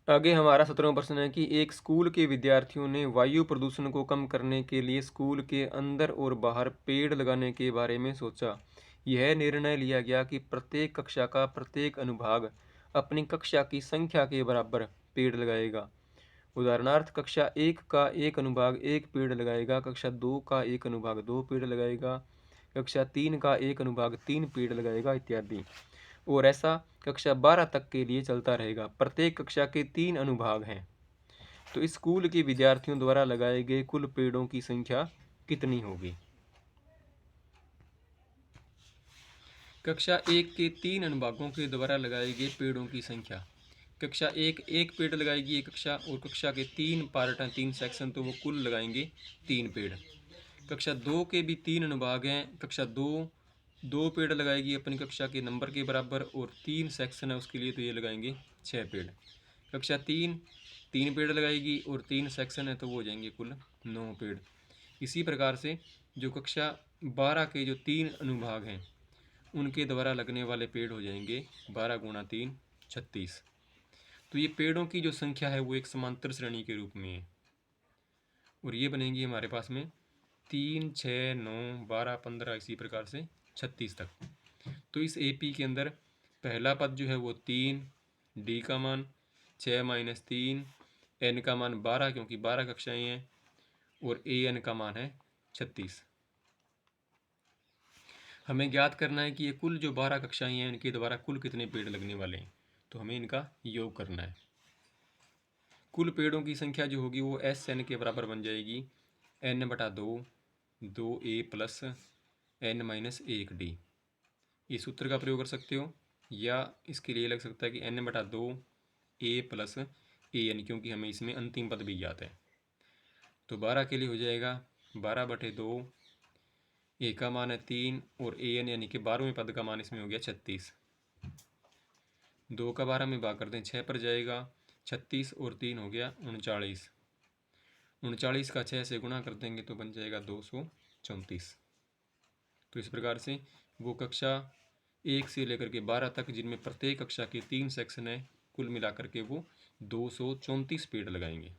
आगे हमारा 17वां प्रश्न है कि एक स्कूल के विद्यार्थियों ने वायु प्रदूषण को कम करने के लिए स्कूल के अंदर और बाहर पेड़ लगाने के बारे में सोचा। यह निर्णय लिया गया कि प्रत्येक कक्षा का प्रत्येक अनुभाग अपनी कक्षा की संख्या के बराबर पेड़ लगाएगा। उदाहरणार्थ कक्षा एक का एक अनुभाग एक पेड़ लगाएगा, कक्षा दो का एक अनुभाग दो पेड़ लगाएगा, कक्षा तीन का एक अनुभाग तीन पेड़ लगाएगा इत्यादि। और ऐसा कक्षा 12 तक के लिए चलता रहेगा। प्रत्येक कक्षा के 3 अनुभाग हैं। तो इस स्कूल के विद्यार्थियों द्वारा लगाए गए कुल पेड़ों की संख्या कितनी होगी? कक्षा एक के 3 अनुभागों के द्वारा लगाए गए पेड़ों की संख्या। कक्षा एक एक पेड़ लगाएगी एक कक्षा, और कक्षा के 3 पार्ट हैं, 3 सेक्शन, तो वो कुल लगाएंगे 3 पेड़। कक्षा दो के भी 3 अनुभाग हैं। कक्षा दो 2 पेड़ लगाएगी अपनी कक्षा के नंबर के बराबर, और 3 सेक्शन है उसके लिए, तो ये लगाएंगे 6 पेड़। कक्षा तीन 3 पेड़ लगाएगी और 3 सेक्शन है, तो वो हो जाएंगे कुल 9 पेड़। इसी प्रकार से जो कक्षा 12 के जो 3 अनुभाग हैं उनके द्वारा लगने वाले पेड़ हो जाएंगे 12 गुणा 3 36। तो ये पेड़ों की जो संख्या है वो एक समांतर श्रेणी के रूप में है, और ये बनेंगी हमारे पास में 3 6 9 12 15 इसी प्रकार से 36 तक। तो इस AP के अंदर पहला पद जो है वो 3, डी का मान 6 माइनस 3, एन का मान 12 क्योंकि 12 कक्षाएं हैं, और AN का मान है 36। हमें ज्ञात करना है कि ये कुल जो 12 कक्षाएं हैं इनके द्वारा कुल कितने पेड़ लगने वाले हैं, तो हमें इनका योग करना है। कुल पेड़ों की संख्या जो होगी वो SN के बराबर बन जाएगी N/2 2A plus N minus 1D। इस सूत्र का प्रयोग कर सकते हो, या इसके लिए लग सकता है कि N/2 A प्लस AN, क्योंकि हमें इसमें अंतिम पद भी ज्ञात है। तो 12 के लिए हो जाएगा 12/2, ए का मान है 3 और AN यानी कि 12वें पद का मान इसमें हो गया 36। 2 का 12 में भाग कर दें 6 पर जाएगा, 36 और 3 हो गया 39। 39 का 6 से गुणा कर देंगे तो बन जाएगा 234। तो इस प्रकार से वो कक्षा 1 से लेकर के 12 तक, जिनमें प्रत्येक कक्षा के 3 सेक्शन है, कुल मिलाकर के वो 234 पेड़ लगाएंगे।